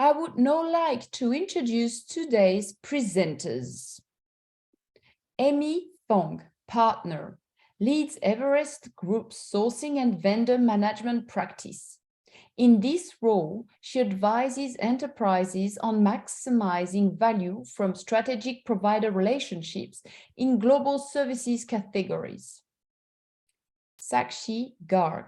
I would now like to introduce today's presenters. Amy Fong, partner, leads Everest Group's sourcing and vendor management practice. In this role, she advises enterprises on maximizing value from strategic provider relationships in global services categories. Sakshi Garg,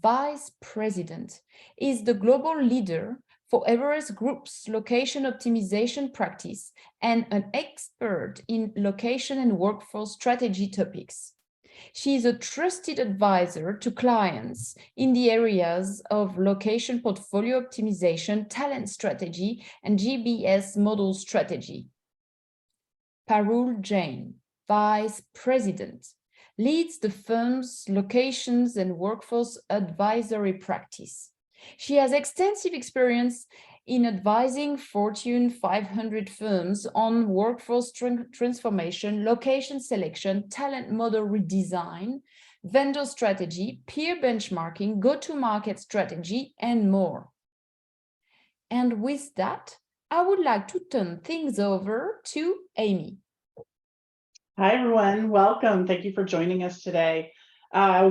Vice President, is the global leader for Everest Group's location optimization practice and an expert in location and workforce strategy topics. She is a trusted advisor to clients in the areas of location portfolio optimization, talent strategy, and GBS model strategy. Parul Jain, Vice President, leads the firm's locations and workforce advisory practice. She has extensive experience in advising Fortune 500 firms on workforce transformation, location selection, talent model redesign, vendor strategy, peer benchmarking, go-to-market strategy, and more. And with that, I would like to turn things over to Amy. Hi, everyone. Welcome. Thank you for joining us today.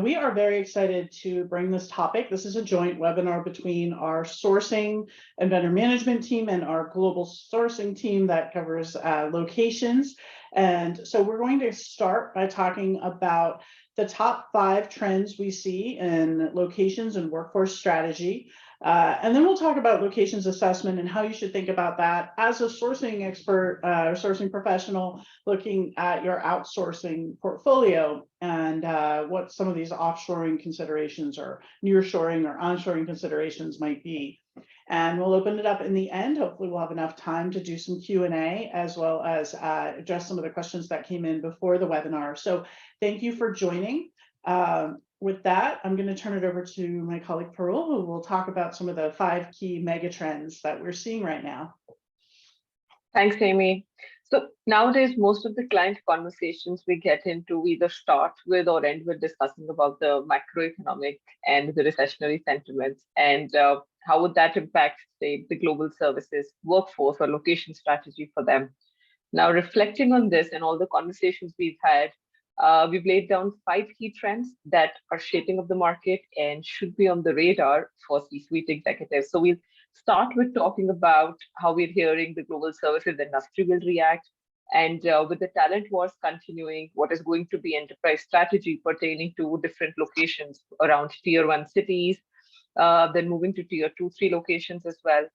We are very excited to bring this topic. This is a joint webinar between our sourcing and vendor management team and our global sourcing team that covers locations. And so we're going to start by talking about the top 5 trends we see in locations and workforce strategy. And then we'll talk about locations assessment and how you should think about that as a sourcing expert or sourcing professional looking at your outsourcing portfolio and what some of these offshoring considerations or nearshoring or onshoring considerations might be. And we'll open it up in the end. Hopefully we'll have enough time to do some Q&A as well as address some of the questions that came in before the webinar. So thank you for joining. With that, I'm going to turn it over to my colleague Parul, who will talk about some of the 5 key mega trends that we're seeing right now. Thanks, Amy. So nowadays, most of the client conversations we get into, we either start with or end with discussing about the macroeconomic and the recessionary sentiments and how would that impact, say, the global services workforce or location strategy for them. Now, reflecting on this and all the conversations we've had, we've laid down 5 key trends that are shaping up the market and should be on the radar for C-suite executives. So we'll start with talking about how we're hearing the global services industry will react. And with the talent wars continuing, what is going to be enterprise strategy pertaining to different locations around tier 1 cities, then moving to tier 2, 3 locations as well.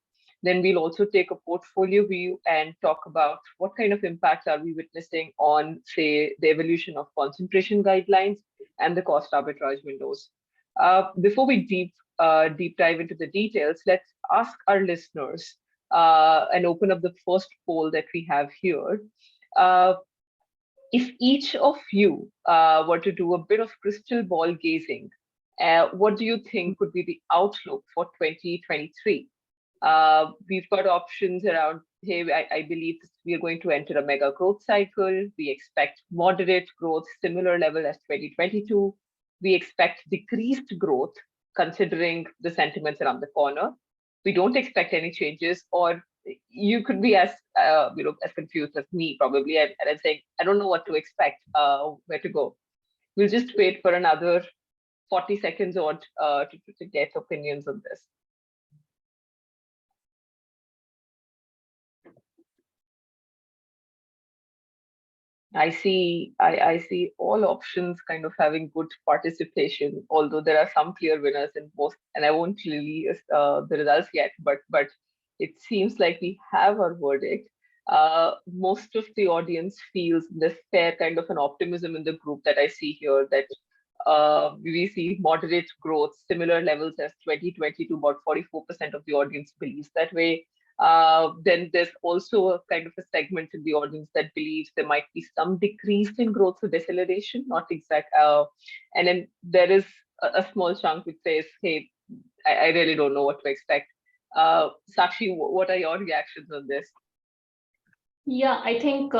Then we'll also take a portfolio view and talk about what kind of impacts are we witnessing on, say, the evolution of concentration guidelines and the cost arbitrage windows. Before we deep dive into the details, let's ask our listeners and open up the first poll that we have here. If each of you were to do a bit of crystal ball gazing, what do you think would be the outlook for 2023? We've got options around, hey, I believe we are going to enter a mega growth cycle. We expect moderate growth, similar level as 2022. We expect decreased growth considering the sentiments around the corner. We don't expect any changes, or you could be as as confused as me probably, and I'm saying I don't know what to expect, where to go. We'll just wait for another 40 seconds odd to get opinions on this. I see all options kind of having good participation, although there are some clear winners in most, and I won't release the results yet, but it seems like we have our verdict. Most of the audience feels this fair kind of an optimism in the group that I see here, that we see moderate growth, similar levels as 2022, about 44% of the audience believes that way. Then there's also a kind of a segment in the audience that believes there might be some decrease in growth or deceleration, not exact. And then there is a small chunk which says, hey, I really don't know what to expect. Sakshi, what are your reactions on this? Yeah, I think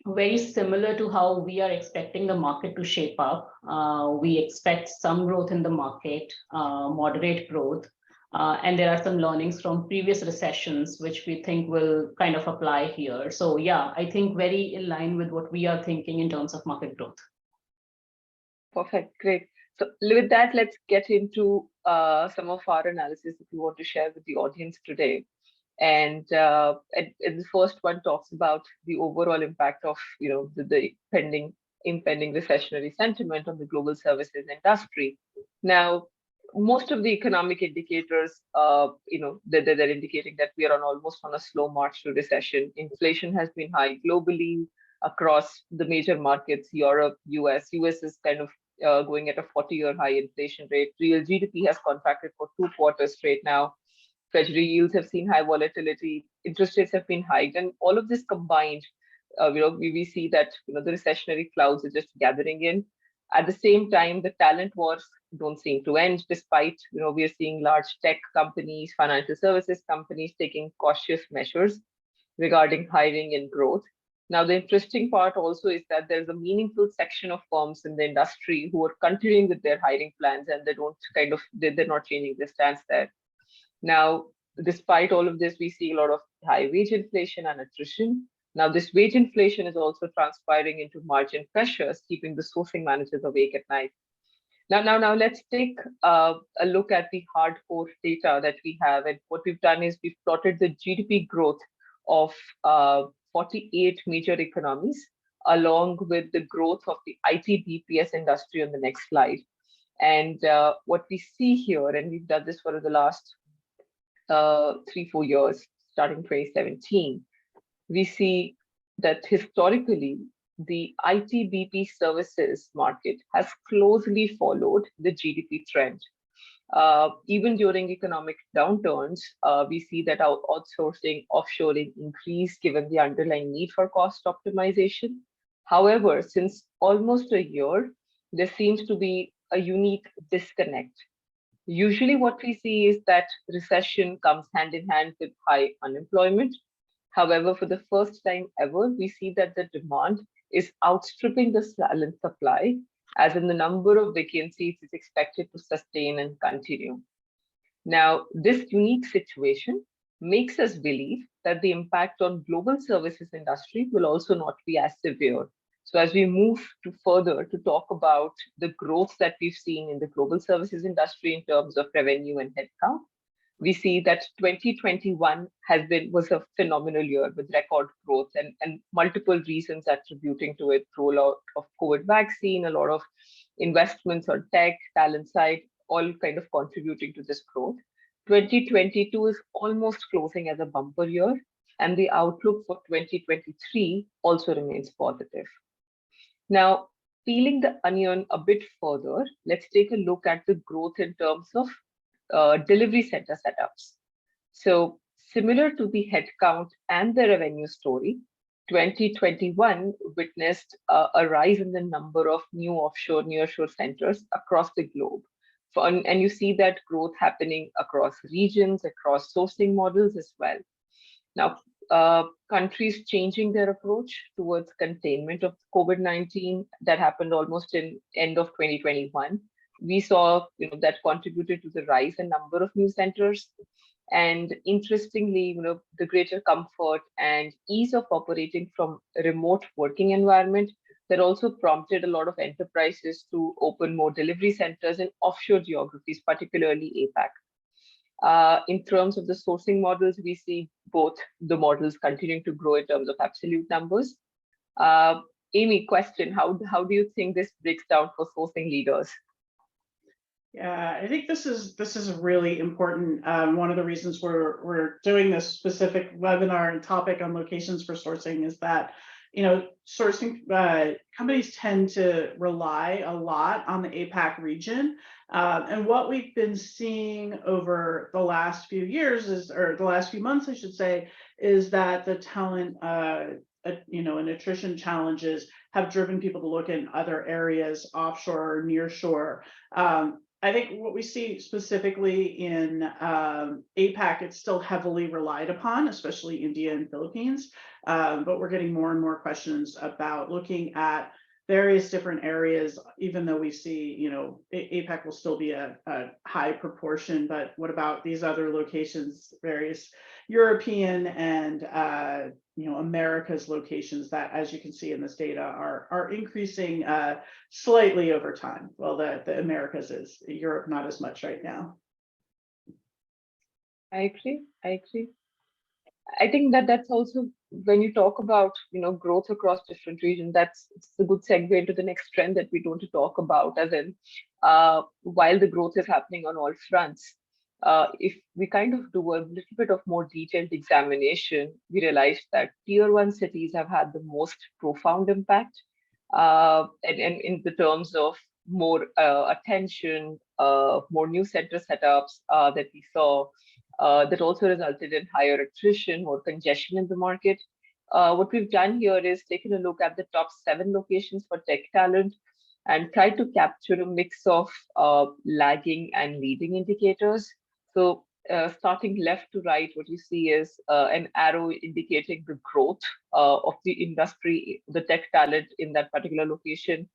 very similar to how we are expecting the market to shape up. We expect some growth in the market, moderate growth. And there are some learnings from previous recessions, which we think will kind of apply here. So yeah, I think very in line with what we are thinking in terms of market growth. Perfect, great. So with that, let's get into some of our analysis that we want to share with the audience today. And the first one talks about the overall impact of the impending recessionary sentiment on the global services industry. Now, most of the economic indicators, they're indicating that we are almost on a slow march to recession. Inflation has been high globally across the major markets. Europe, US is kind of going at a 40-year high inflation rate. Real GDP has contracted for 2 quarters straight now. Treasury yields have seen high volatility. Interest rates have been hiked, and all of this combined, we see that the recessionary clouds are just gathering in. At the same time, the talent wars don't seem to end, despite we are seeing large tech companies, financial services companies taking cautious measures regarding hiring and growth. Now, the interesting part also is that there's a meaningful section of firms in the industry who are continuing with their hiring plans, and they're not changing their stance there. Now, despite all of this, we see a lot of high wage inflation and attrition. Now, this wage inflation is also transpiring into margin pressures, keeping the sourcing managers awake at night. Now, let's take a look at the hardcore data that we have. And what we've done is we've plotted the GDP growth of 48 major economies, along with the growth of the IT BPS industry on the next slide. And what we see here, and we've done this for the last 3-4 years, starting 2017, we see that historically the IT/BP services market has closely followed the GDP trend. Even during economic downturns, we see that our outsourcing, offshoring increased given the underlying need for cost optimization. However, since almost a year, there seems to be a unique disconnect. Usually what we see is that recession comes hand in hand with high unemployment. However, for the first time ever, we see that the demand is outstripping the talent supply, as in the number of vacancies is expected to sustain and continue. Now, this unique situation makes us believe that the impact on global services industry will also not be as severe. So as we move further to talk about the growth that we've seen in the global services industry in terms of revenue and headcount, we see that 2021 was a phenomenal year with record growth and multiple reasons attributing to it: rollout of COVID vaccine, a lot of investments on tech, talent side, all kind of contributing to this growth. 2022 is almost closing as a bumper year, and the outlook for 2023 also remains positive. Now, peeling the onion a bit further, let's take a look at the growth in terms of delivery center setups. So similar to the headcount and the revenue story, 2021 witnessed a rise in the number of new offshore, nearshore centers across the globe. And you see that growth happening across regions, across sourcing models as well. Now, countries changing their approach towards containment of COVID-19 that happened almost in end of 2021. We saw that contributed to the rise in number of new centers. And interestingly, the greater comfort and ease of operating from a remote working environment that also prompted a lot of enterprises to open more delivery centers in offshore geographies, particularly APAC. In terms of the sourcing models, we see both the models continuing to grow in terms of absolute numbers. Amy, question, how do you think this breaks down for sourcing leaders? Yeah, I think this is really important. One of the reasons we're doing this specific webinar and topic on locations for sourcing is that sourcing companies tend to rely a lot on the APAC region, and what we've been seeing over the last few years or the last few months, I should say, is that the talent and attrition challenges have driven people to look in other areas, offshore, nearshore. I think what we see specifically in APAC, it's still heavily relied upon, especially India and Philippines. But we're getting more and more questions about looking at various different areas, even though we see, APAC will still be a high proportion, but what about these other locations, various European and, America's locations that, as you can see in this data, are increasing slightly over time. Well, the Americas is, Europe not as much right now. I agree. I think that's also when you talk about growth across different regions, it's a good segue into the next trend that we want to talk about, as in while the growth is happening on all fronts, if we kind of do a little bit of more detailed examination, we realize that tier 1 cities have had the most profound impact, and in the terms of more attention, more new center setups that we saw. That also resulted in higher attrition, more congestion in the market. What we've done here is taken a look at the top 7 locations for tech talent and tried to capture a mix of lagging and leading indicators. So starting left to right, what you see is an arrow indicating the growth of the industry, the tech talent in that particular location.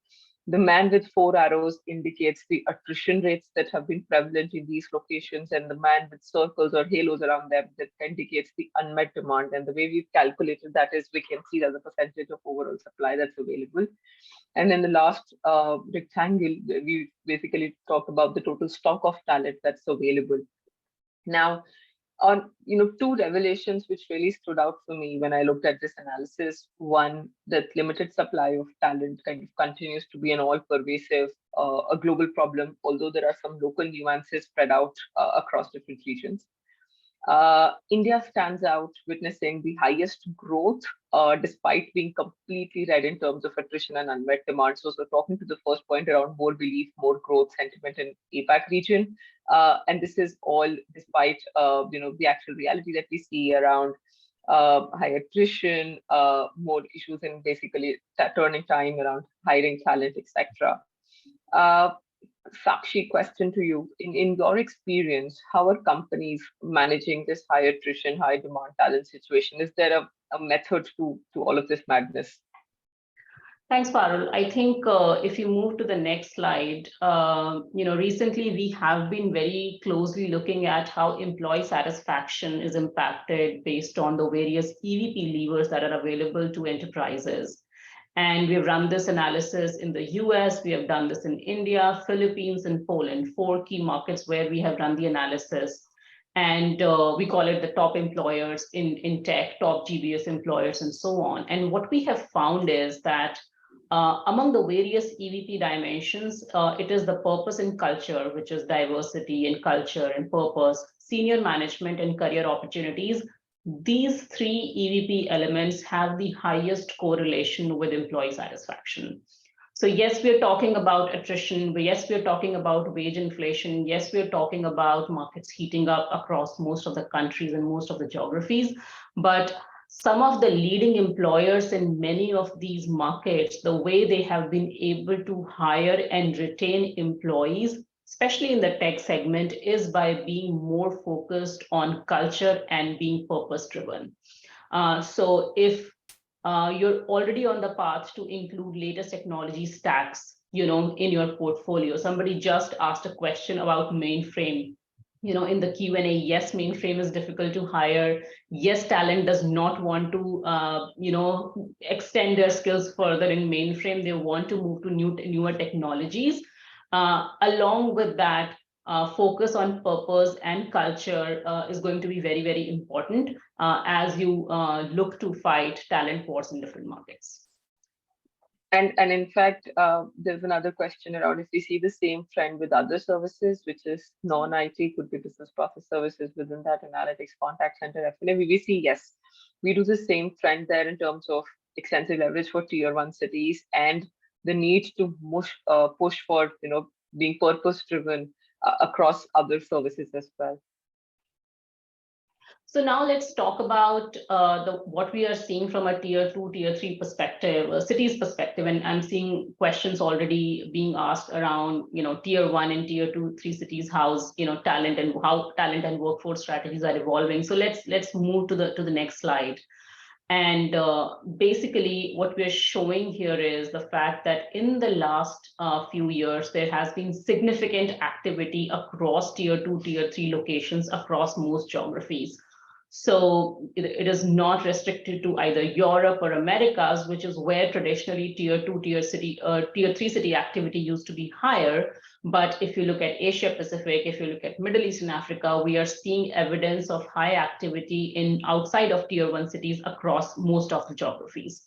The man with 4 arrows indicates the attrition rates that have been prevalent in these locations, and the man with circles or halos around them that indicates the unmet demand. And the way we've calculated that is we can see that the percentage of overall supply that's available. And then the last rectangle, we basically talk about the total stock of talent that's available. Now, on 2 revelations which really stood out for me when I looked at this analysis. One, that limited supply of talent kind of continues to be an all-pervasive, a global problem, although there are some local nuances spread out across different regions. India stands out, witnessing the highest growth despite being completely red in terms of attrition and unmet demand. So talking to the first point around more belief, more growth sentiment in APAC region, and this is all despite the actual reality that we see around high attrition, more issues in basically turning time around hiring talent, etc. Sakshi, question to you. In your experience, how are companies managing this high attrition, high demand talent situation? Is there a method to all of this madness? Thanks, Parul. I think if you move to the next slide, recently we have been very closely looking at how employee satisfaction is impacted based on the various EVP levers that are available to enterprises. And we've run this analysis in the US, we have done this in India, Philippines, and Poland, 4 key markets where we have run the analysis. And we call it the top employers in tech, top GBS employers, and so on. And what we have found is that among the various EVP dimensions, it is the purpose and culture, which is diversity and culture and purpose, senior management and career opportunities. These 3 EVP elements have the highest correlation with employee satisfaction. So yes, we're talking about attrition. Yes, we're talking about wage inflation. Yes, we're talking about markets heating up across most of the countries and most of the geographies. But some of the leading employers in many of these markets, the way they have been able to hire and retain employees, especially in the tech segment, is by being more focused on culture and being purpose-driven. So if you're already on the path to include latest technology stacks, in your portfolio, somebody just asked a question about mainframe. In the Q&A, yes, mainframe is difficult to hire. Yes, talent does not want to, extend their skills further in mainframe. They want to move to newer technologies. Along with that, focus on purpose and culture is going to be very, very important as you look to fight talent wars in different markets. And in fact, there's another question around if we see the same trend with other services, which is non-IT, could be business process services within that, analytics, contact center, F&A. We see, yes, we do the same trend there in terms of extensive leverage for tier 1 cities and the need to push for being purpose-driven across other services as well. So now let's talk about what we are seeing from a tier 2, tier 3 perspective, cities perspective, and I'm seeing questions already being asked around tier 1 and tier 2, 3 cities, how's talent and how talent and workforce strategies are evolving. So let's move to the next slide. And basically, what we're showing here is the fact that in the last few years, there has been significant activity across tier 2, tier 3 locations across most geographies. So it is not restricted to either Europe or Americas, which is where traditionally tier 2, tier 3 city activity used to be higher. But if you look at Asia Pacific, if you look at Middle East and Africa, we are seeing evidence of high activity in outside of tier 1 cities across most of the geographies.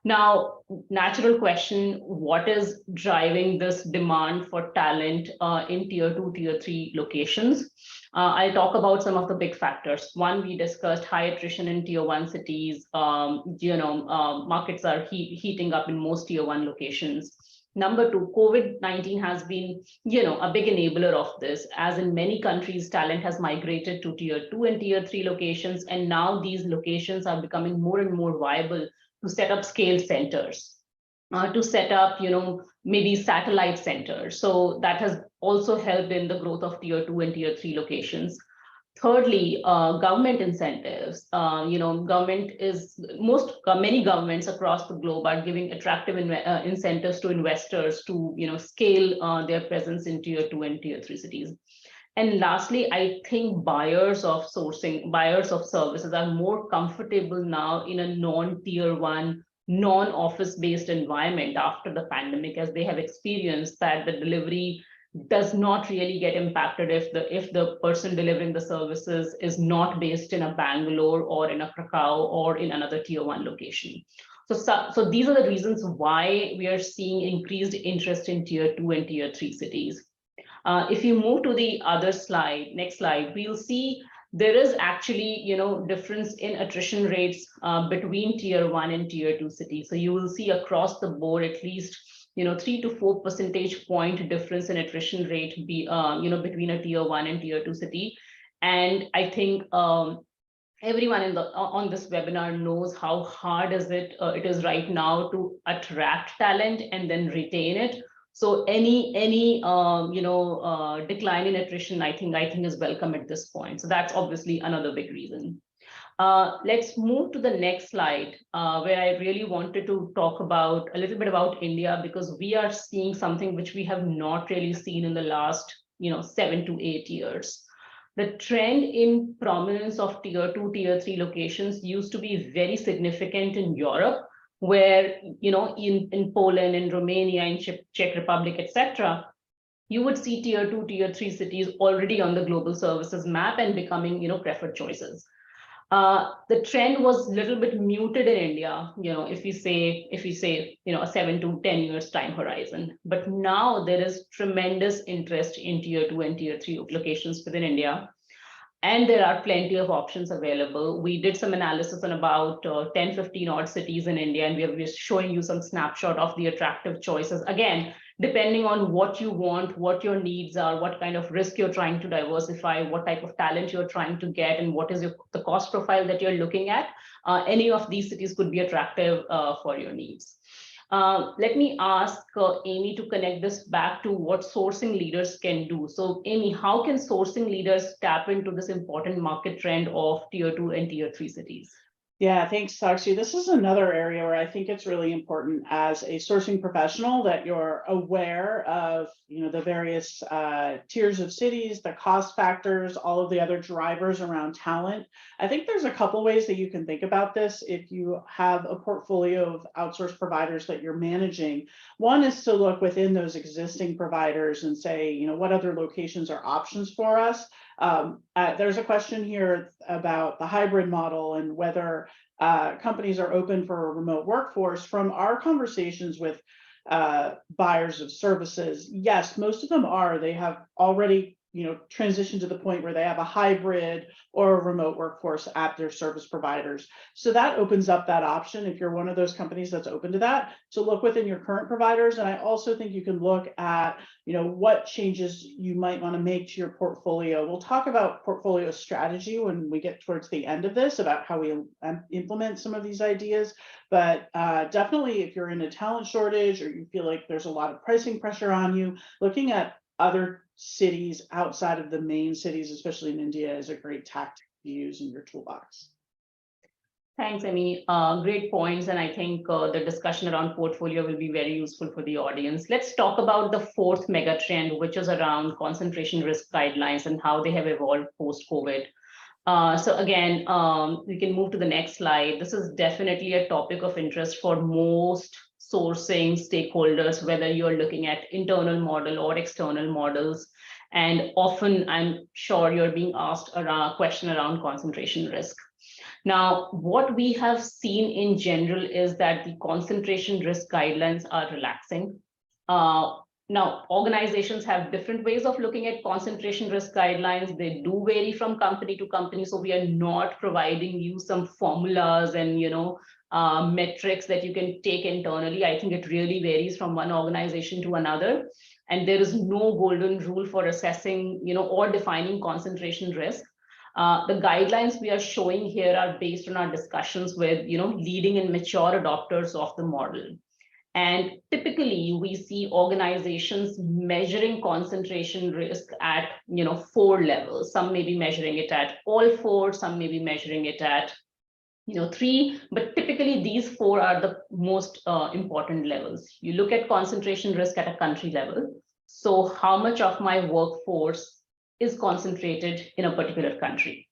Now, natural question, what is driving this demand for talent in tier 2, tier 3 locations? I'll talk about some of the big factors. One, we discussed high attrition in tier 1 cities. Markets are heating up in most tier 1 locations. Number two, COVID-19 has been, a big enabler of this, as in many countries, talent has migrated to tier 2 and tier 3 locations, and now these locations are becoming more and more viable to set up scale centers, to set up, maybe satellite centers. So that has also helped in the growth of tier 2 and tier 3 locations. Thirdly, government incentives. Many governments across the globe are giving attractive incentives to investors to, scale their presence in tier 2 and tier 3 cities. And lastly, I think buyers of services are more comfortable now in a non-tier 1, non-office based environment after the pandemic, as they have experienced that the delivery does not really get impacted if the person delivering the services is not based in a Bangalore or in a Krakow or in another tier 1 location. So these are the reasons why we are seeing increased interest in tier 2 and tier 3 cities. If you move to the other slide, next slide, we'll see there is actually, difference in attrition rates between tier 1 and tier 2 cities. So you will see across the board at least 3 to 4 percentage point difference in attrition rate between a tier 1 and tier 2 city. And I think everyone on this webinar knows how hard it is right now to attract talent and then retain it. So any decline in attrition, I think is welcome at this point. So that's obviously another big reason. Let's move to the next slide, where I really wanted to talk about a little bit about India, because we are seeing something which we have not really seen in the last 7 to 8 years. The trend in prominence of tier 2, tier 3 locations used to be very significant in Europe, where in Poland, in Romania, in Czech Republic, etc., you would see tier 2, tier 3 cities already on the global services map and becoming preferred choices. The trend was a little bit muted in India, if we say a 7 to 10 years time horizon. But now there is tremendous interest in tier 2 and tier 3 locations within India. And there are plenty of options available. We did some analysis on about 10, 15 odd cities in India, and we're showing you some snapshot of the attractive choices. Again, depending on what you want, what your needs are, what kind of risk you're trying to diversify, what type of talent you're trying to get, and what is the cost profile that you're looking at, any of these cities could be attractive for your needs. Let me ask Amy to connect this back to what sourcing leaders can do. So Amy, how can sourcing leaders tap into this important market trend of tier 2 and tier 3 cities? Yeah, thanks, Sakshi. This is another area where I think it's really important as a sourcing professional that you're aware of, the various tiers of cities, the cost factors, all of the other drivers around talent. I think there's a couple ways that you can think about this if you have a portfolio of outsourced providers that you're managing. One is to look within those existing providers and say, what other locations are options for us? There's a question here about the hybrid model and whether companies are open for a remote workforce. From our conversations with buyers of services, yes, most of them are. They have already transitioned to the point where they have a hybrid or a remote workforce at their service providers. So that opens up that option if you're one of those companies that's open to that, to look within your current providers. And I also think you can look at what changes you might want to make to your portfolio. We'll talk about portfolio strategy when we get towards the end of this, about how we implement some of these ideas. But definitely, if you're in a talent shortage or you feel like there's a lot of pricing pressure on you, looking at other cities outside of the main cities, especially in India, is a great tactic to use in your toolbox. Thanks, Amy. Great points. And I think the discussion around portfolio will be very useful for the audience. Let's talk about the fourth mega trend, which is around concentration risk guidelines and how they have evolved post-COVID. So again, we can move to the next slide. This is definitely a topic of interest for most sourcing stakeholders, whether you're looking at internal model or external models. And often I'm sure you're being asked a question around concentration risk. Now, what we have seen in general is that the concentration risk guidelines are relaxing. Now, organizations have different ways of looking at concentration risk guidelines. They do vary from company to company. So we are not providing you some formulas and metrics that you can take internally. I think it really varies from one organization to another. And there is no golden rule for assessing, or defining concentration risk. The guidelines we are showing here are based on our discussions with, leading and mature adopters of the model. And typically we see organizations measuring concentration risk at, 4 levels. Some may be measuring it at all 4, some may be measuring it at, 3, but typically these 4 are the most important levels. You look at concentration risk at a country level. So how much of my workforce is concentrated in a particular country?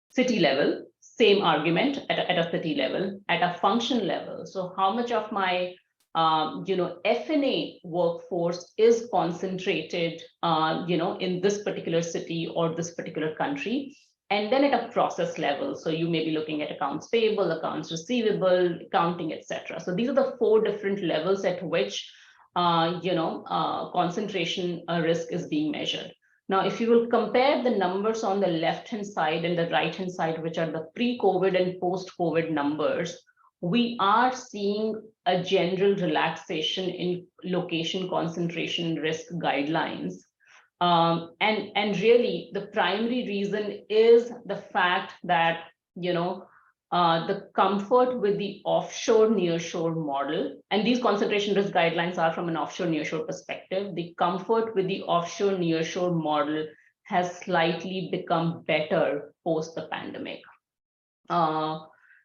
City level, same argument at a city level, at a function level. So how much of my F&A workforce is concentrated, in this particular city or this particular country, and then at a process level. So you may be looking at accounts payable, accounts receivable, accounting, etc. So these are the 4 different levels at which, concentration risk is being measured. Now, if you will compare the numbers on the left-hand side and the right-hand side, which are the pre-COVID and post-COVID numbers, we are seeing a general relaxation in location concentration risk guidelines. And really, the primary reason is the fact that, the comfort with the offshore nearshore model, and these concentration risk guidelines are from an offshore nearshore perspective, the comfort with the offshore nearshore model has slightly become better post the pandemic.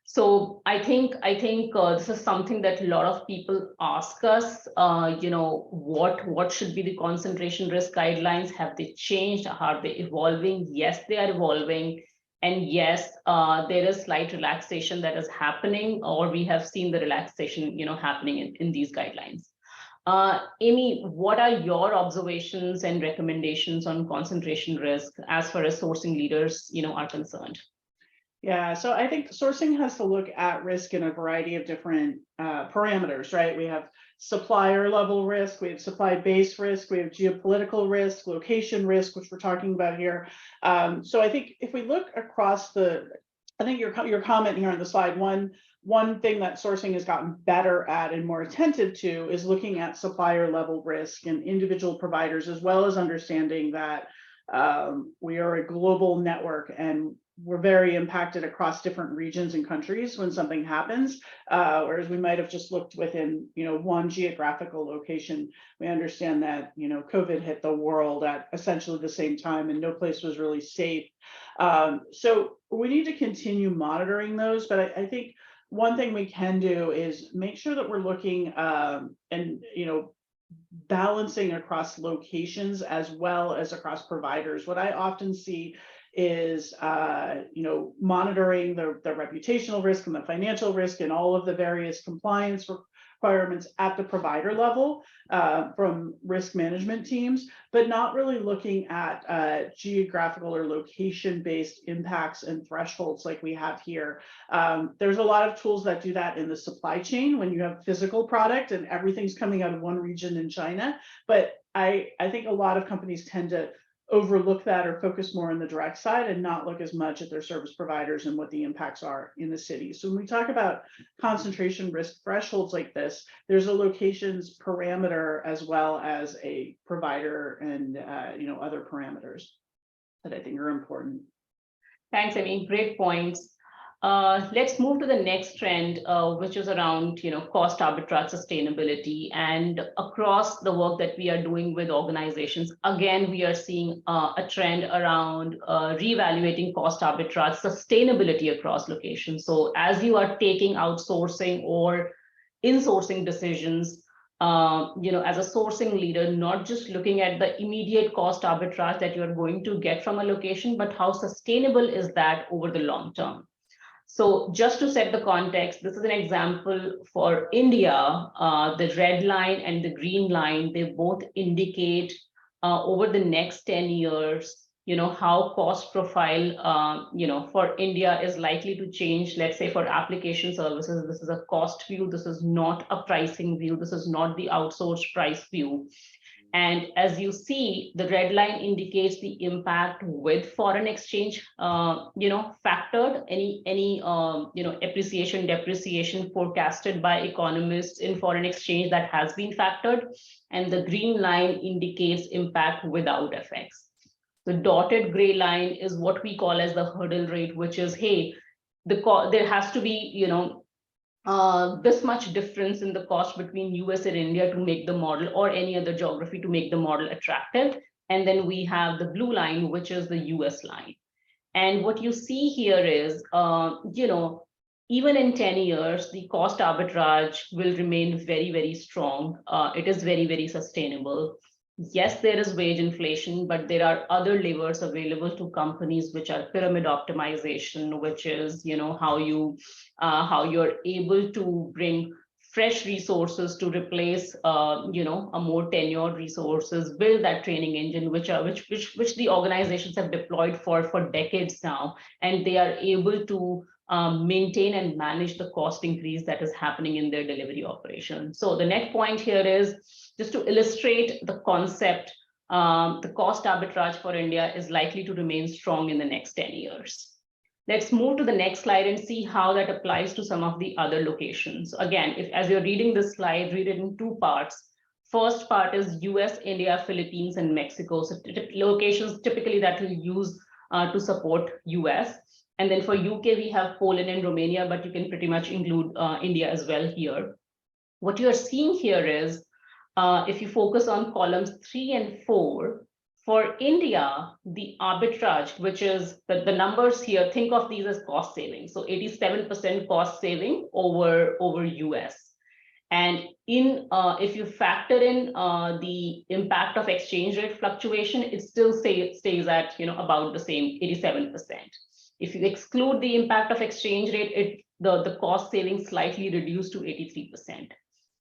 So I think this is something that a lot of people ask us, what should be the concentration risk guidelines? Have they changed? Are they evolving? Yes, they are evolving. And yes, there is slight relaxation that is happening, or we have seen the relaxation, happening in these guidelines. Amy, what are your observations and recommendations on concentration risk as far as sourcing leaders, are concerned? Yeah, so I think sourcing has to look at risk in a variety of different parameters, right? We have supplier level risk, we have supply base risk, we have geopolitical risk, location risk, which we're talking about here. So I think if we look across I think your comment here on the slide, one thing that sourcing has gotten better at and more attentive to is looking at supplier level risk and individual providers, as well as understanding that we are a global network and we're very impacted across different regions and countries when something happens, whereas we might have just looked within, one geographical location. We understand that, COVID hit the world at essentially the same time and no place was really safe. So we need to continue monitoring those, but I think one thing we can do is make sure that we're looking and, balancing across locations as well as across providers. What I often see is monitoring the reputational risk and the financial risk and all of the various compliance requirements at the provider level from risk management teams, but not really looking at geographical or location-based impacts and thresholds like we have here. There's a lot of tools that do that in the supply chain when you have physical product and everything's coming out of one region in China. But I think a lot of companies tend to overlook that or focus more on the direct side and not look as much at their service providers and what the impacts are in the city. So when we talk about concentration risk thresholds like this, there's a locations parameter as well as a provider and other parameters that I think are important. Thanks, Amy. Great points. Let's move to the next trend, which is around, cost arbitrage sustainability. And across the work that we are doing with organizations, again, we are seeing a trend around reevaluating cost arbitrage sustainability across locations. So as you are taking outsourcing or insourcing decisions, as a sourcing leader, not just looking at the immediate cost arbitrage that you're going to get from a location, but how sustainable is that over the long term. So just to set the context, this is an example for India. The red line and the green line, they both indicate over the next 10 years, how cost profile, for India is likely to change. Let's say for application services, this is a cost view. This is not a pricing view. This is not the outsourced price view. And as you see, the red line indicates the impact with foreign exchange, factored, any appreciation, depreciation forecasted by economists in foreign exchange that has been factored. And the green line indicates impact without effects. The dotted gray line is what we call as the hurdle rate, which is, hey, there has to be, this much difference in the cost between US and India to make the model, or any other geography to make the model attractive. And then we have the blue line, which is the US line. And what you see here is, even in 10 years, the cost arbitrage will remain very, very strong. It is very, very sustainable. Yes, there is wage inflation, but there are other levers available to companies, which are pyramid optimization, which is, how you're able to bring fresh resources to replace, a more tenured resources, build that training engine, which the organizations have deployed for decades now, and they are able to maintain and manage the cost increase that is happening in their delivery operation. So the next point here is just to illustrate the concept. The cost arbitrage for India is likely to remain strong in the next 10 years. Let's move to the next slide and see how that applies to some of the other locations. Again, as you're reading this slide, read it in two parts. First part is US, India, Philippines, and Mexico. So locations typically that we use to support US. And then for UK, we have Poland and Romania, but you can pretty much include India as well here. What you're seeing here is, if you focus on columns 3 and 4, for India, the arbitrage, which is the numbers here, think of these as cost savings. So 87% cost saving over US. And if you factor in the impact of exchange rate fluctuation, it still stays at about the same 87%. If you exclude the impact of exchange rate, the cost savings slightly reduced to 83%.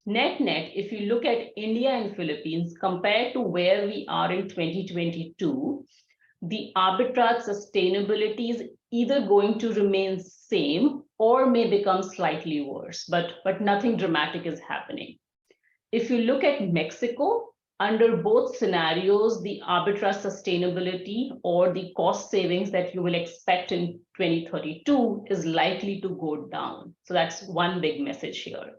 Net, if you look at India and Philippines compared to where we are in 2022, the arbitrage sustainability is either going to remain same or may become slightly worse, but nothing dramatic is happening. If you look at Mexico, under both scenarios, the arbitrage sustainability or the cost savings that you will expect in 2032 is likely to go down. So that's one big message here.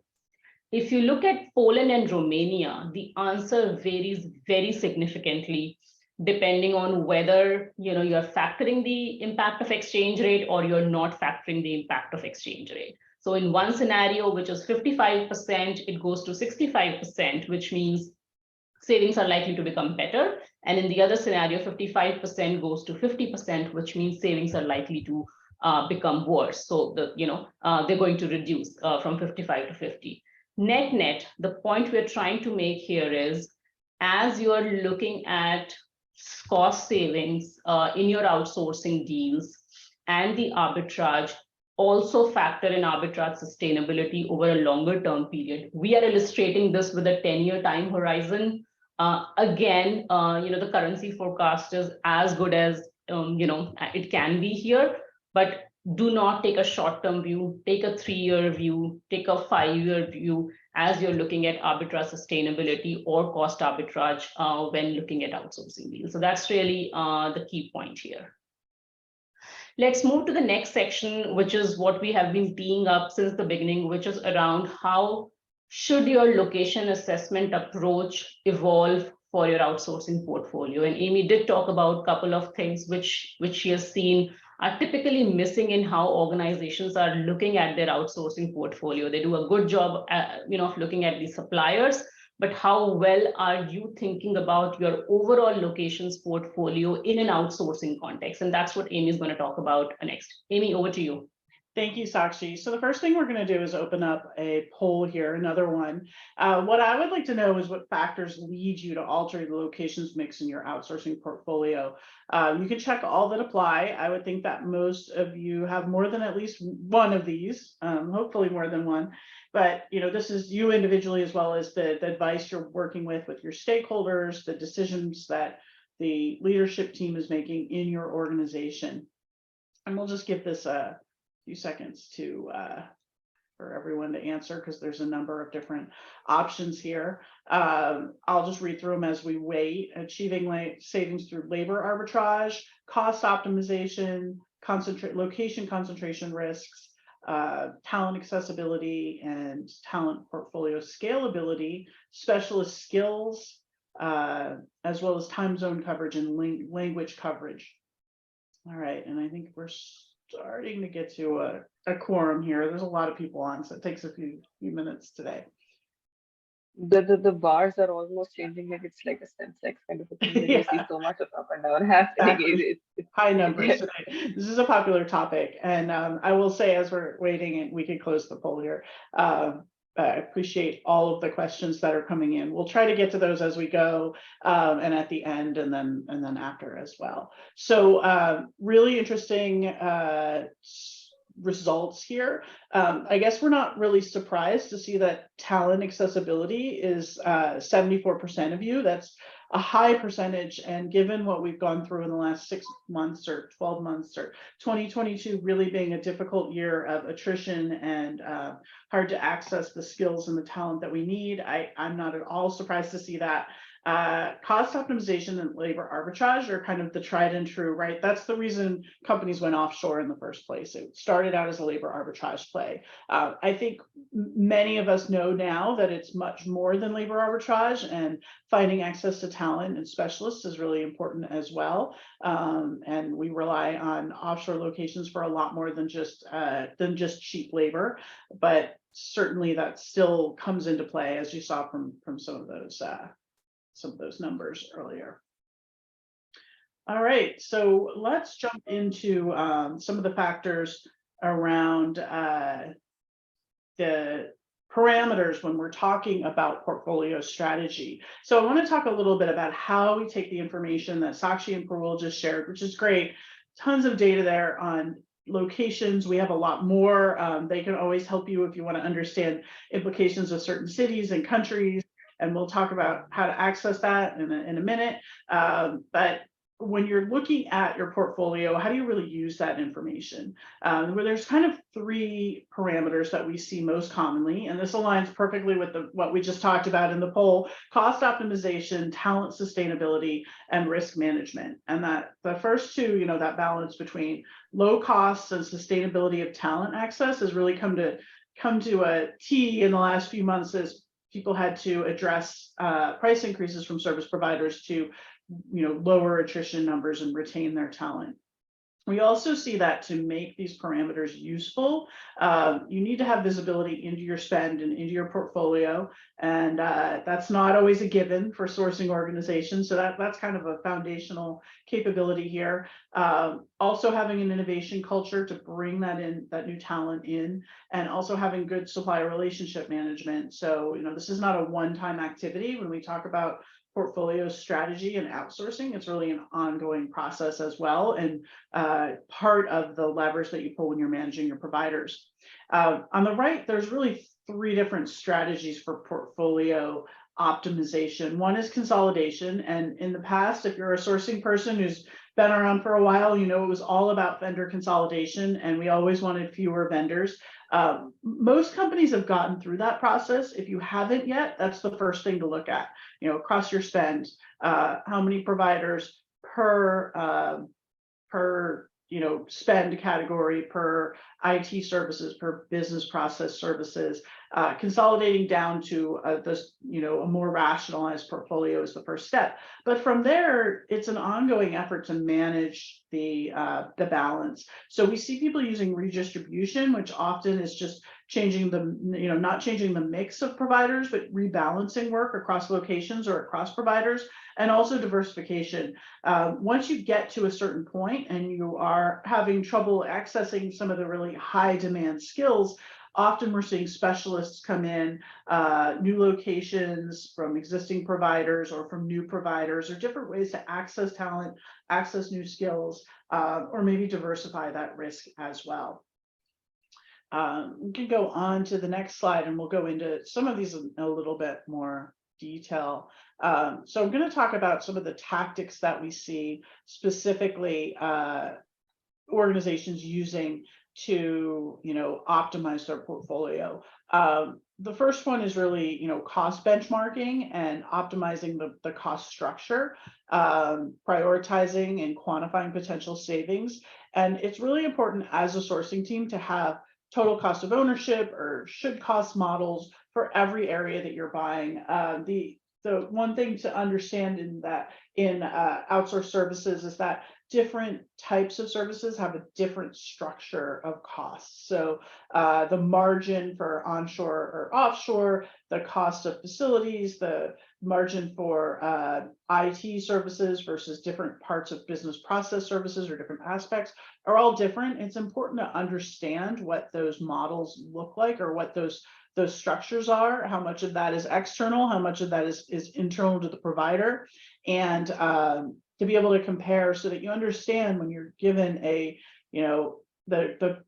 If you look at Poland and Romania, the answer varies very significantly depending on whether you're factoring the impact of exchange rate or you're not factoring the impact of exchange rate. So in one scenario, which is 55%, it goes to 65%, which means savings are likely to become better. And in the other scenario, 55% goes to 50%, which means savings are likely to become worse. So they're going to reduce from 55 to 50. Net, the point we're trying to make here is, as you are looking at cost savings in your outsourcing deals and the arbitrage, also factor in arbitrage sustainability over a longer term period. We are illustrating this with a 10-year time horizon. Again, the currency forecast is as good as it can be here, but do not take a short-term view, take a 3-year view, take a 5-year view as you're looking at arbitrage sustainability or cost arbitrage when looking at outsourcing deals. So that's really the key point here. Let's move to the next section, which is what we have been teeing up since the beginning, which is around how should your location assessment approach evolve for your outsourcing portfolio. And Amy did talk about a couple of things which she has seen are typically missing in how organizations are looking at their outsourcing portfolio. They do a good job, of looking at the suppliers, but how well are you thinking about your overall locations portfolio in an outsourcing context? And that's what Amy is going to talk about next. Amy, over to you. Thank you, Sakshi. So the first thing we're going to do is open up a poll here, another one. What I would like to know is what factors lead you to alter the locations mix in your outsourcing portfolio. You can check all that apply. I would think that most of you have more than at least one of these, hopefully more than one. But this is you individually as well as the advice you're working with your stakeholders, the decisions that the leadership team is making in your organization. And we'll just give this a few seconds for everyone to answer because there's a number of different options here. I'll just read through them as we wait. Achieving savings through labor arbitrage, cost optimization, location concentration risks, talent accessibility and talent portfolio scalability, specialist skills, as well as time zone coverage and language coverage. All right, and I think we're starting to get to a quorum here. There's a lot of people on, so it takes a few minutes today. The bars are almost changing, like it's like a stem-sex kind of a thing. You see so much of up and down happening. Exactly. High numbers today. This is a popular topic, and I will say, as we're waiting, and we can close the poll here. I appreciate all of the questions that are coming in. We'll try to get to those as we go, and at the end, and then after as well. So really interesting results here. I guess we're not really surprised to see that talent accessibility is 74% of you. That's a high percentage, and given what we've gone through in the last 6 months or 12 months or 2022 really being a difficult year of attrition and hard to access the skills and the talent that we need, I'm not at all surprised to see that. Cost optimization and labor arbitrage are kind of the tried and true, right? That's the reason companies went offshore in the first place. It started out as a labor arbitrage play. I think many of us know now that it's much more than labor arbitrage, and finding access to talent and specialists is really important as well. And we rely on offshore locations for a lot more than just cheap labor, but certainly that still comes into play, as you saw from some of those numbers earlier. All right, so let's jump into some of the factors around the parameters when we're talking about portfolio strategy. So I want to talk a little bit about how we take the information that Sakshi and Parul just shared, which is great. Tons of data there on locations. We have a lot more. They can always help you if you want to understand implications of certain cities and countries. And we'll talk about how to access that in a minute. But when you're looking at your portfolio, how do you really use that information? Where there's kind of 3 parameters that we see most commonly, and this aligns perfectly with what we just talked about in the poll: cost optimization, talent sustainability, and risk management. And that the first two, that balance between low costs and sustainability of talent access has really come to a T in the last few months as people had to address price increases from service providers to lower attrition numbers and retain their talent. We also see that to make these parameters useful, you need to have visibility into your spend and into your portfolio, and that's not always a given for sourcing organizations. So that's kind of a foundational capability here. Also having an innovation culture to bring that new talent in, and also having good supplier relationship management. So this is not a one-time activity. When we talk about portfolio strategy and outsourcing, it's really an ongoing process as well, and part of the levers that you pull when you're managing your providers. On the right, there's really 3 different strategies for portfolio optimization. One is consolidation, and in the past, if you're a sourcing person who's been around for a while, it was all about vendor consolidation, and we always wanted fewer vendors. Most companies have gotten through that process. If you haven't yet, that's the first thing to look at. Across your spend, how many providers per spend category, per IT services, per business process services, consolidating down to this, a more rationalized portfolio is the first step. But from there, it's an ongoing effort to manage the balance. So we see people using redistribution, which often is just changing the, not changing the mix of providers, but rebalancing work across locations or across providers, and also diversification. Once you get to a certain point and you are having trouble accessing some of the really high demand skills, often we're seeing specialists come in, new locations from existing providers or from new providers, or different ways to access talent, access new skills, or maybe diversify that risk as well. We can go on to the next slide and we'll go into some of these in a little bit more detail. So I'm going to talk about some of the tactics that we see specifically organizations using to optimize their portfolio. The first one is really cost benchmarking and optimizing the cost structure, prioritizing and quantifying potential savings. And it's really important as a sourcing team to have total cost of ownership or should cost models for every area that you're buying. The one thing to understand in outsourced services is that different types of services have a different structure of costs. So the margin for onshore or offshore, the cost of facilities, the margin for IT services versus different parts of business process services or different aspects are all different. It's important to understand what those models look like, or what those structures are, how much of that is external, how much of that is internal to the provider, and to be able to compare so that you understand when you're given the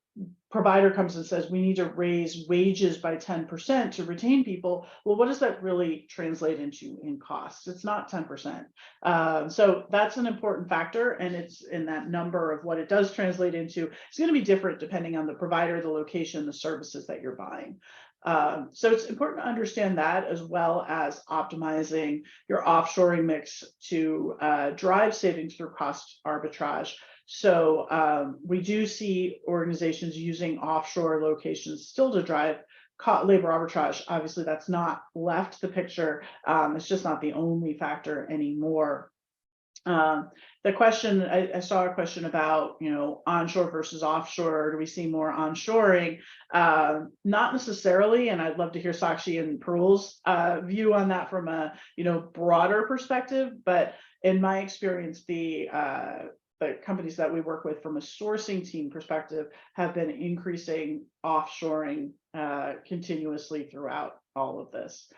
provider comes and says, we need to raise wages by 10% to retain people. Well, what does that really translate into in costs? It's not 10%. So that's an important factor, and it's in that number of what it does translate into. It's going to be different depending on the provider, the location, the services that you're buying. So it's important to understand that, as well as optimizing your offshoring mix to drive savings through cost arbitrage. So we do see organizations using offshore locations still to drive labor arbitrage. Obviously, that's not left the picture. It's just not the only factor anymore. The question, I saw a question about, onshore versus offshore. Do we see more onshoring? Not necessarily, and I'd love to hear Sakshi and Parul's view on that from a broader perspective. But in my experience, the companies that we work with from a sourcing team perspective have been increasing offshoring continuously throughout all of this.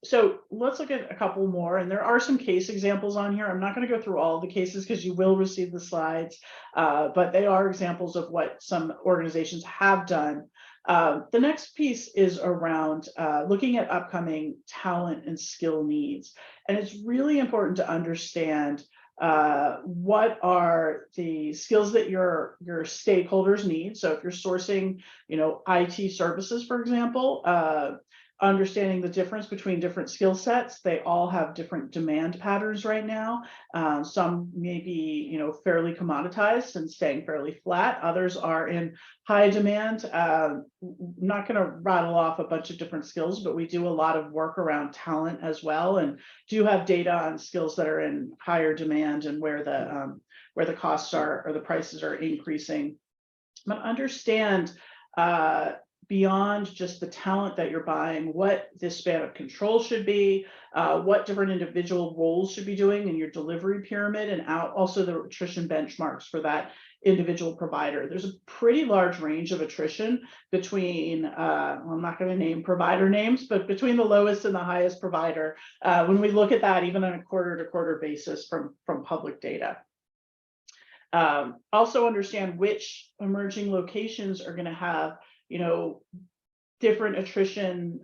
So let's look at a couple more, and there are some case examples on here. I'm not going to go through all the cases because you will receive the slides, but they are examples of what some organizations have done. The next piece is around looking at upcoming talent and skill needs. And it's really important to understand what are the skills that your stakeholders need. So if you're sourcing, IT services, for example, understanding the difference between different skill sets. They all have different demand patterns right now. Some may be, fairly commoditized and staying fairly flat. Others are in high demand. I'm not going to rattle off a bunch of different skills, but we do a lot of work around talent as well, and do have data on skills that are in higher demand and where the costs are or the prices are increasing. But understand beyond just the talent that you're buying, what this span of control should be, what different individual roles should be doing in your delivery pyramid, and also the attrition benchmarks for that individual provider. There's a pretty large range of attrition between, I'm not going to name provider names, but between the lowest and the highest provider, when we look at that, even on a quarter-to-quarter basis from public data. Also understand which emerging locations are going to have different attrition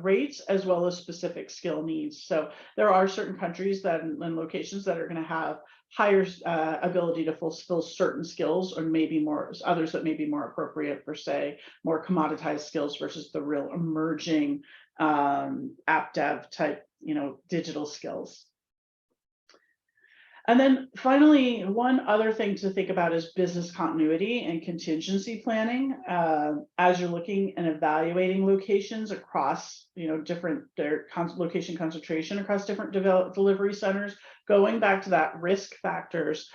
rates, as well as specific skill needs. So there are certain countries and locations that are going to have higher ability to fulfill certain skills, or maybe more others that may be more appropriate for, say, more commoditized skills versus the real emerging app dev type, digital skills. And then finally, one other thing to think about is business continuity and contingency planning. As you're looking and evaluating locations across, different location concentration across different delivery centers, going back to that risk factors,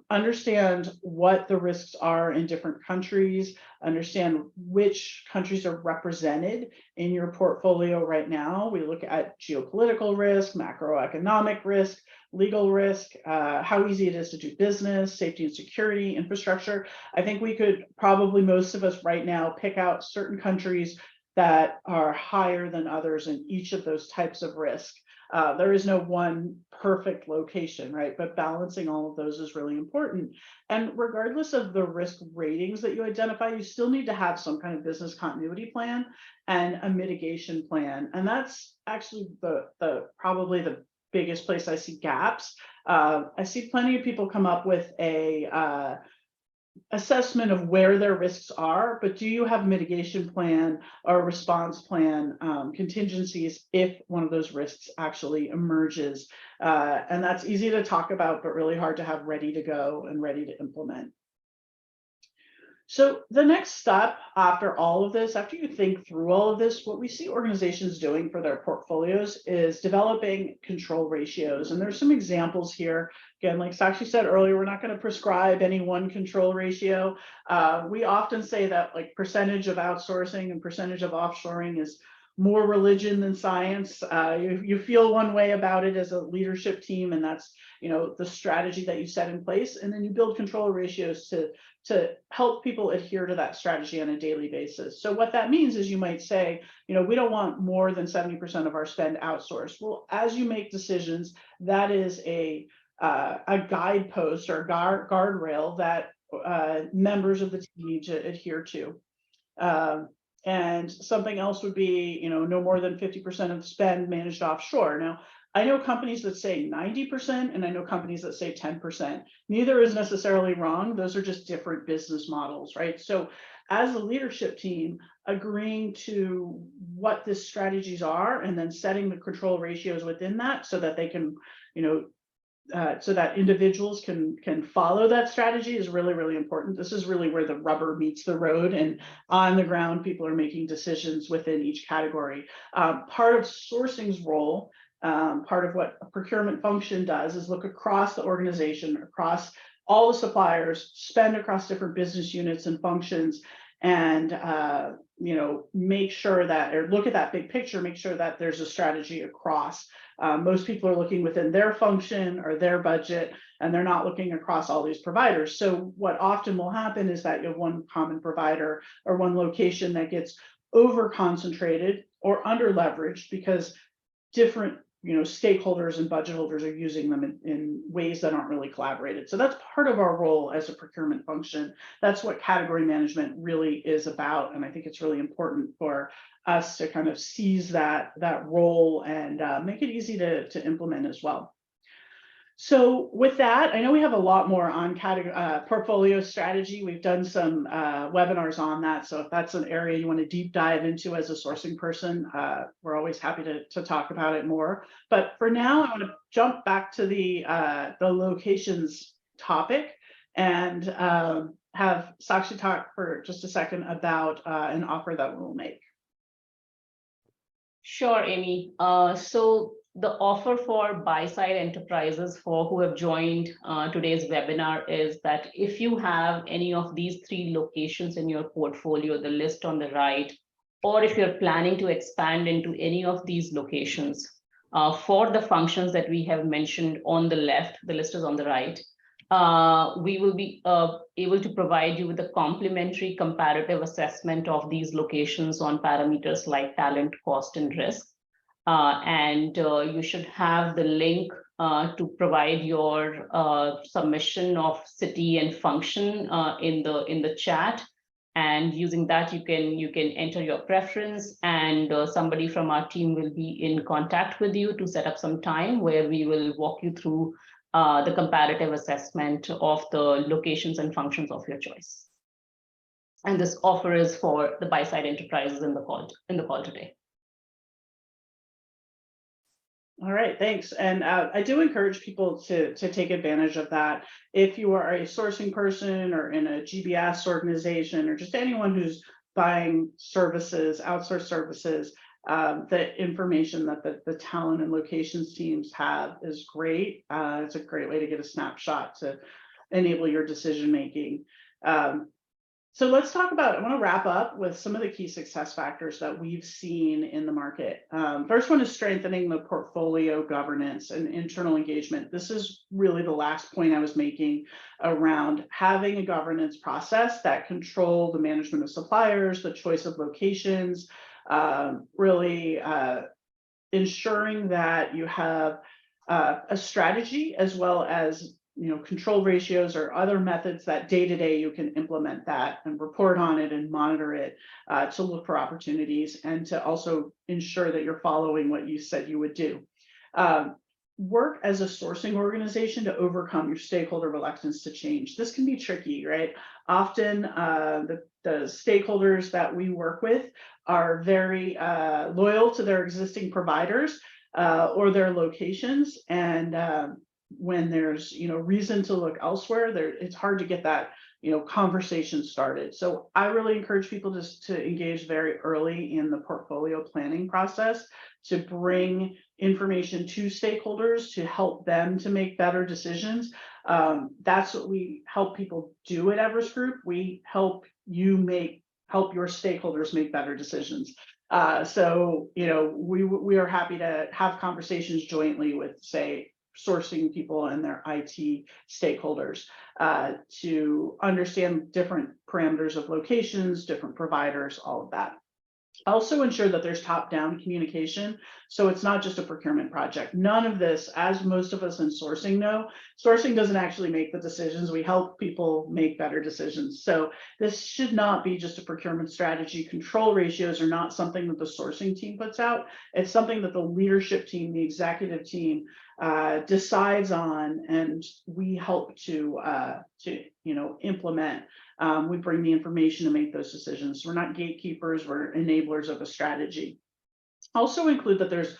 understand what the risks are in different countries, understand which countries are represented in your portfolio right now. We look at geopolitical risk, macroeconomic risk, legal risk, how easy it is to do business, safety and security, infrastructure. I think we could probably, most of us right now, pick out certain countries that are higher than others in each of those types of risk. There is no one perfect location, right? But balancing all of those is really important. And regardless of the risk ratings that you identify, you still need to have some kind of business continuity plan and a mitigation plan. And that's actually probably the biggest place I see gaps. I see plenty of people come up with a assessment of where their risks are, but do you have a mitigation plan or a response plan, contingencies if one of those risks actually emerges? And that's easy to talk about, but really hard to have ready to go and ready to implement. So the next step after all of this, after you think through all of this, what we see organizations doing for their portfolios is developing control ratios. And there's some examples here. Again, like Sakshi said earlier, we're not going to prescribe any one control ratio. We often say that like percentage of outsourcing and percentage of offshoring is more religion than science. You feel one way about it as a leadership team, and that's the strategy that you set in place, and then you build control ratios to help people adhere to that strategy on a daily basis. So what that means is you might say, we don't want more than 70% of our spend outsourced. Well, as you make decisions, that is a guidepost or guardrail that members of the team need to adhere to. And something else would be, no more than 50% of spend managed offshore. Now, I know companies that say 90%, and I know companies that say 10%. Neither is necessarily wrong. Those are just different business models, right? So as a leadership team, agreeing to what the strategies are and then setting the control ratios within that so that they can, so that individuals can follow that strategy is really, really important. This is really where the rubber meets the road, and on the ground, people are making decisions within each category. Part of sourcing's role, part of what a procurement function does, is look across the organization, across all the suppliers, spend across different business units and functions, and make sure that, or look at that big picture, make sure that there's a strategy across. Most people are looking within their function or their budget, and they're not looking across all these providers. So what often will happen is that you have one common provider or one location that gets over concentrated or under leveraged because different stakeholders and budget holders are using them in ways that aren't really collaborated. So that's part of our role as a procurement function. That's what category management really is about. And I think it's really important for us to kind of seize that role and make it easy to implement as well. So with that, I know we have a lot more on portfolio strategy. We've done some webinars on that. So if that's an area you want to deep dive into as a sourcing person, we're always happy to talk about it more. But for now, I want to jump back to the locations topic and have Sakshi talk for just a second about an offer that we'll make. Sure, Amy. So the offer for buy-side enterprises who have joined today's webinar is that if you have any of these 3 locations in your portfolio, the list on the right, or if you're planning to expand into any of these locations for the functions that we have mentioned on the left, the list is on the right, we will be able to provide you with a complimentary comparative assessment of these locations on parameters like talent, cost, and risk. And you should have the link to provide your submission of city and function in the chat. And using that, you can enter your preference, and somebody from our team will be in contact with you to set up some time where we will walk you through the comparative assessment of the locations and functions of your choice. And this offer is for the buy-side enterprises in the call today. All right, thanks. And I do encourage people to take advantage of that. If you are a sourcing person or in a GBS organization or just anyone who's buying services, outsourced services, the information that the talent and locations teams have is great. It's a great way to get a snapshot to enable your decision making. So let's talk about, I want to wrap up with some of the key success factors that we've seen in the market. First one is strengthening the portfolio governance and internal engagement. This is really the last point I was making around having a governance process that control the management of suppliers, the choice of locations, really ensuring that you have a strategy as well as control ratios or other methods that day to day you can implement that and report on it and monitor it to look for opportunities and to also ensure that you're following what you said you would do. Work as a sourcing organization to overcome your stakeholder reluctance to change. This can be tricky, right? Often the stakeholders that we work with are very loyal to their existing providers or their locations, and when there's reason to look elsewhere, it's hard to get that conversation started. So I really encourage people just to engage very early in the portfolio planning process to bring information to stakeholders to help them to make better decisions. That's what we help people do at Everest Group. We help your stakeholders make better decisions. So we are happy to have conversations jointly with, say, sourcing people and their IT stakeholders to understand different parameters of locations, different providers, all of that. Also ensure that there's top-down communication. So it's not just a procurement project. None of this, as most of us in sourcing know, sourcing doesn't actually make the decisions. We help people make better decisions. So this should not be just a procurement strategy. Control ratios are not something that the sourcing team puts out. It's something that the leadership team, the executive team decides on, and we help to implement. We bring the information to make those decisions. We're not gatekeepers, we're enablers of a strategy. Also include that there's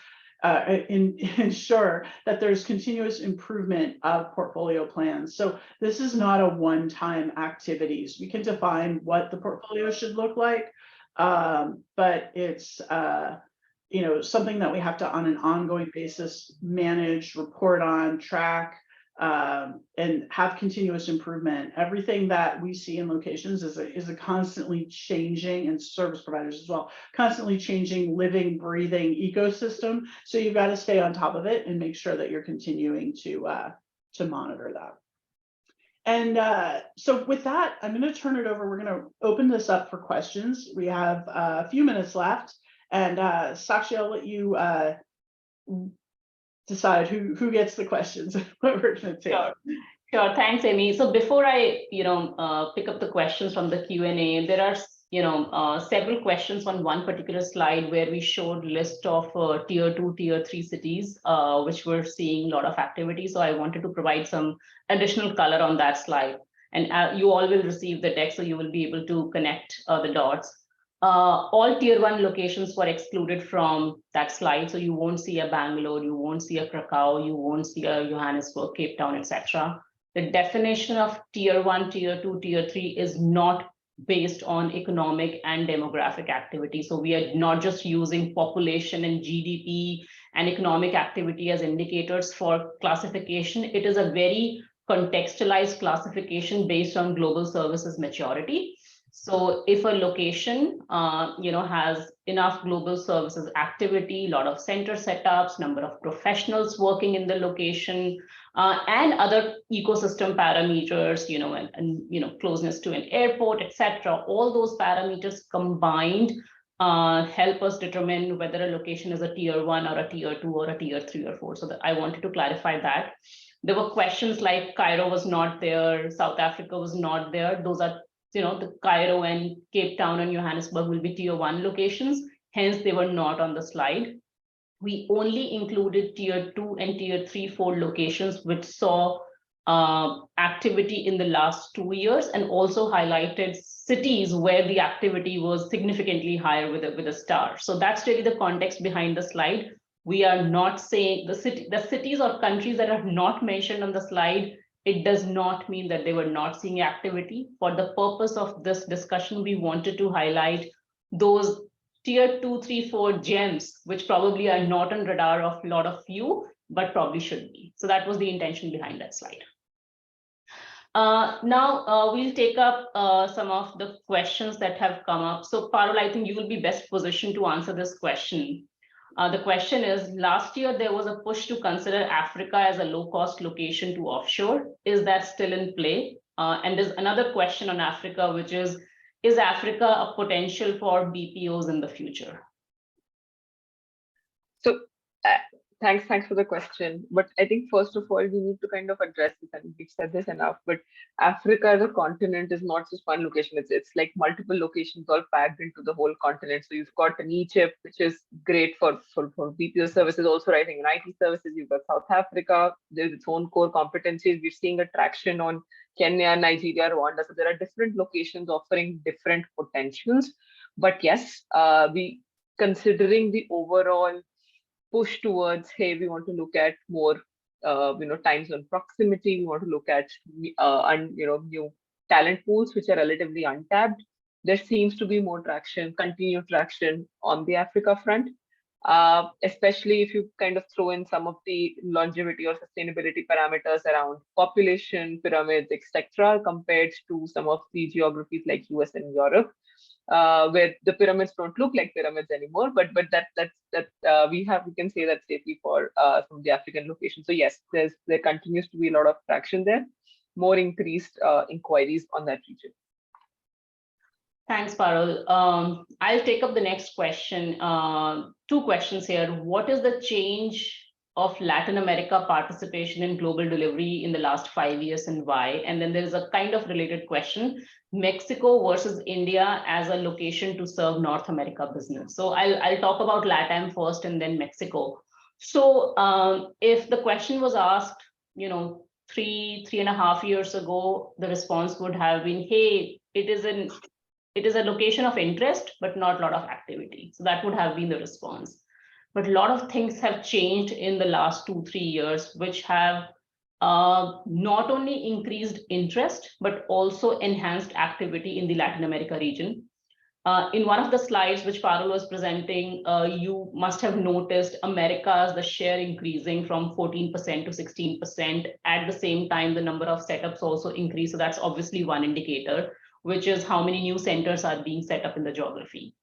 ensure that there's continuous improvement of portfolio plans. So this is not a one-time activities. We can define what the portfolio should look like, but it's something that we have to on an ongoing basis manage, report on, track, and have continuous improvement. Everything that we see in locations is a constantly changing, and service providers as well, constantly changing, living, breathing ecosystem. So you've got to stay on top of it and make sure that you're continuing to monitor that. And so with that, I'm going to turn it over. We're going to open this up for questions. We have a few minutes left, and Sakshi, I'll let you decide who gets the questions. What we're going to take. Sure. Thanks, Amy. So before I pick up the questions from the Q&A, there are several questions on one particular slide where we showed list of tier 2, tier 3 cities which were seeing a lot of activity. So I wanted to provide some additional color on that slide, and you all will receive the text, so you will be able to connect the dots. All tier 1 locations were excluded from that slide. So you won't see a Bangalore, you won't see a Krakow, you won't see a Johannesburg, Cape Town, etc. The definition of tier 1, tier 2, tier 3 is not based on economic and demographic activity. So we are not just using population and GDP and economic activity as indicators for classification. It is a very contextualized classification based on global services maturity. So if a location, has enough global services activity, a lot of center setups, number of professionals working in the location, and other ecosystem parameters, and closeness to an airport, etc. All those parameters combined help us determine whether a location is a tier 1 or a tier 2 or a tier 3 or 4. So I wanted to clarify that. There were questions like Cairo was not there, South Africa was not there. Those are the Cairo and Cape Town and Johannesburg will be tier 1 locations, hence they were not on the slide. We only included tier 2 and tier 3, 4 locations which saw activity in the last 2 years, and also highlighted cities where the activity was significantly higher with a star. So that's really the context behind the slide. We are not saying the cities or countries that are not mentioned on the slide, it does not mean that they were not seeing activity. For the purpose of this discussion, we wanted to highlight those tier 2, 3, 4 gems, which probably are not on radar of a lot of you, but probably should be. So that was the intention behind that slide. Now we'll take up some of the questions that have come up. So Parul, I think you will be best positioned to answer this question. The question is, last year there was a push to consider Africa as a low-cost location to offshore. Is that still in play? And there's another question on Africa, which is Africa a potential for BPOs in the future? So thanks for the question. But I think first of all, we need to kind of address this, and we've said this enough, but Africa as a continent is not just one location. It's like multiple locations all packed into the whole continent. So you've got an Egypt, which is great for BPO services, also writing in IT services. You've got South Africa, there's its own core competencies. We're seeing a traction on Kenya, Nigeria, Rwanda. So there are different locations offering different potentials. But yes, we considering the overall push towards, hey, we want to look at more, time zone proximity. We want to look at, new talent pools which are relatively untapped. There seems to be more traction, continued traction on the Africa front, especially if you kind of throw in some of the longevity or sustainability parameters around population, pyramids, etc., compared to some of the geographies like US and Europe. Where the pyramids don't look like pyramids anymore, but we can say that safely for some of the African locations. So yes, there continues to be a lot of traction there, more increased inquiries on that region. Thanks, Parul. I'll take up the next question. Two questions here. What is the change of Latin America participation in global delivery in the last 5 years and why? And then there's a kind of related question, Mexico versus India as a location to serve North America business. So I'll talk about LATAM first and then Mexico. So if the question was asked, 3.5 years ago, the response would have been, hey, it is a location of interest, but not a lot of activity. So that would have been the response. But a lot of things have changed in the last 2-3 years, which have not only increased interest, but also enhanced activity in the Latin America region. In one of the slides which Parul was presenting, you must have noticed Americas, the share increasing from 14% to 16%. At the same time, the number of setups also increased. So that's obviously one indicator, which is how many new centers are being set up in the geography.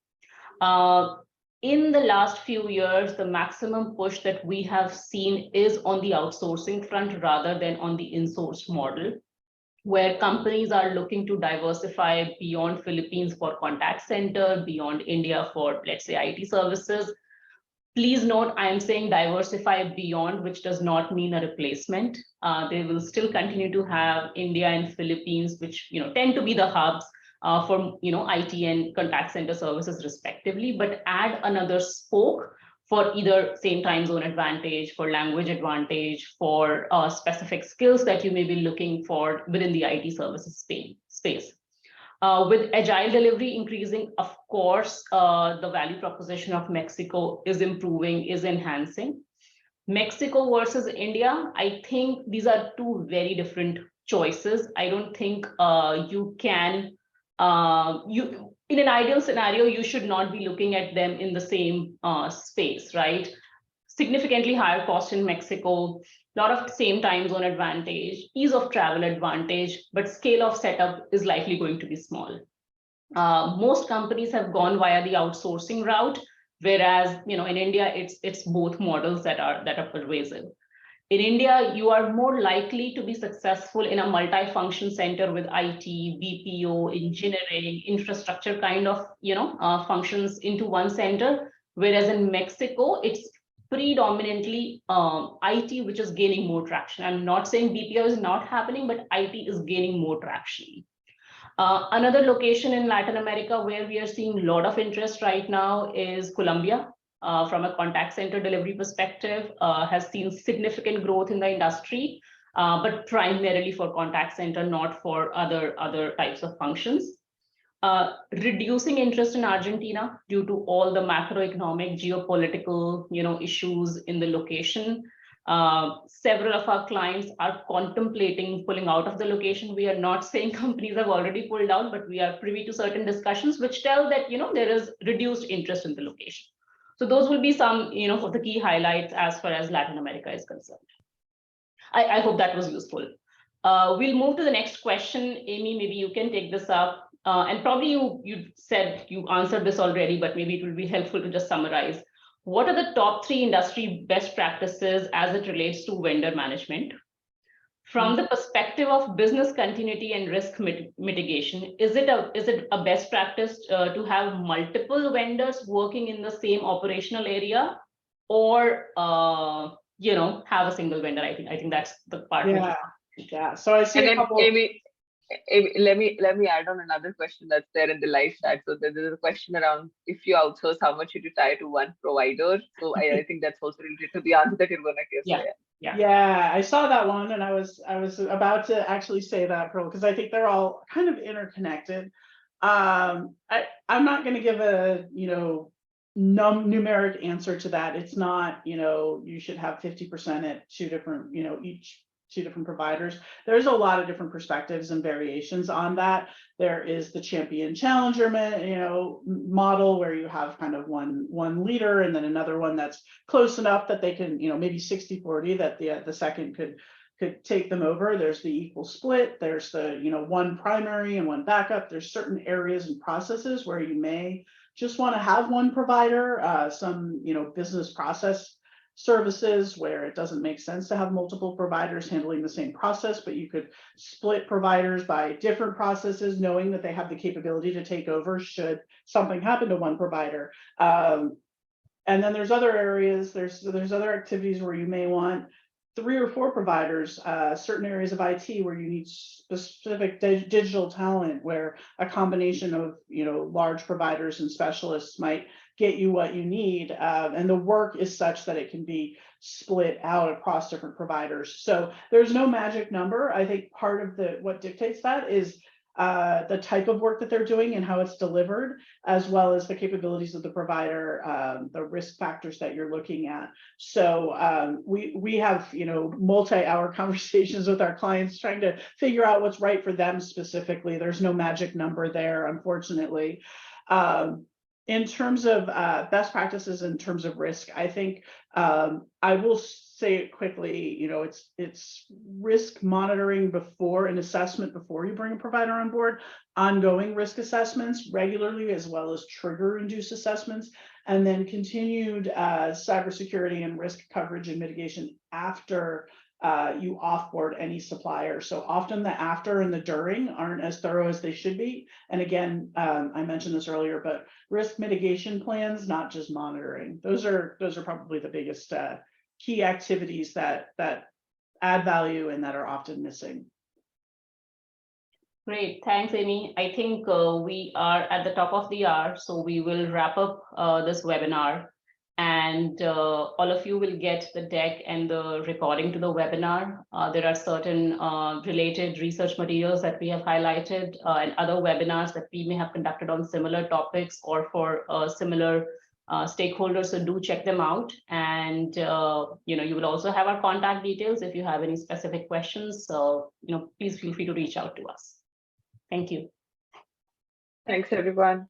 In the last few years, the maximum push that we have seen is on the outsourcing front rather than on the in-source model, where companies are looking to diversify beyond Philippines for contact center, beyond India for, let's say, IT services. Please note, I am saying diversify beyond, which does not mean a replacement. They will still continue to have India and Philippines, which tend to be the hubs for IT and contact center services respectively, but add another spoke for either same time zone advantage, for language advantage, for specific skills that you may be looking for within the IT services space. With agile delivery increasing, of course, the value proposition of Mexico is improving, is enhancing. Mexico versus India, I think these are two very different choices. I don't think you can, in an ideal scenario, you should not be looking at them in the same space, right? Significantly higher cost in Mexico, a lot of same time zone advantage, ease of travel advantage, but scale of setup is likely going to be small. Most companies have gone via the outsourcing route, whereas in India, it's both models that are pervasive. In India, you are more likely to be successful in a multi-function center with IT, BPO, engineering, infrastructure kind of functions into one center, whereas in Mexico, it's predominantly IT, which is gaining more traction. I'm not saying BPO is not happening, but IT is gaining more traction. Another location in Latin America where we are seeing a lot of interest right now is Colombia. From a contact center delivery perspective, has seen significant growth in the industry, but primarily for contact center, not for other types of functions. reducing interest in Argentina due to all the macroeconomic, geopolitical, issues in the location. Several of our clients are contemplating pulling out of the location. We are not saying companies have already pulled out, but we are privy to certain discussions which tell that there is reduced interest in the location. So those will be some of the key highlights as far as Latin America is concerned. I hope that was useful. We'll move to the next question. Amy, maybe you can take this up. And probably you said you answered this already, but maybe it will be helpful to just summarize. What are the top 3 industry best practices as it relates to vendor management? From the perspective of business continuity and risk mitigation, is it a best practice to have multiple vendors working in the same operational area, or have a single vendor? I think that's the part. Yeah. So I see a couple. Amy, let me add on another question that's there in the live chat. So there's a question around, if you outsource, how much should you tie to one provider? So I think that's also related to the answer that you're going to give. Yeah, I saw that one, and I was about to actually say that, because I think they're all kind of interconnected. I'm not going to give a numeric answer to that. It's not you should have 50% at 2 different each 2 different providers. There's a lot of different perspectives and variations on that. There is the champion challenger model, where you have kind of one leader and then another one that's close enough that they can maybe 60-40, that the second could take them over. There's the equal split. There's the one primary and one backup. There's certain areas and processes where you may just want to have one provider. Some business process services where it doesn't make sense to have multiple providers handling the same process, but you could split providers by different processes, knowing that they have the capability to take over should something happen to one provider. And then there's other areas, there's other activities where you may want 3 or 4 providers, certain areas of IT where you need specific digital talent, where a combination of large providers and specialists might get you what you need, and the work is such that it can be split out across different providers. So there's no magic number. I think part of what dictates that is the type of work that they're doing and how it's delivered, as well as the capabilities of the provider, the risk factors that you're looking at. So we have multi-hour conversations with our clients trying to figure out what's right for them specifically. There's no magic number there, unfortunately. In terms of best practices, in terms of risk, I think I will say it quickly. It's risk monitoring before an assessment, before you bring a provider on board, ongoing risk assessments regularly, as well as trigger-induced assessments, and then continued cybersecurity and risk coverage and mitigation after you offboard any supplier. So often the after and the during aren't as thorough as they should be. And again, I mentioned this earlier, but risk mitigation plans, not just monitoring. Those are probably the biggest key activities that add value and that are often missing. Great, thanks, Amy. I think we are at the top of the hour, so we will wrap up this webinar. And all of you will get the deck and the recording to the webinar. There are certain related research materials that we have highlighted and other webinars that we may have conducted on similar topics or for similar stakeholders. So do check them out. And you will also have our contact details if you have any specific questions. So please feel free to reach out to us. Thank you. Thanks, everyone.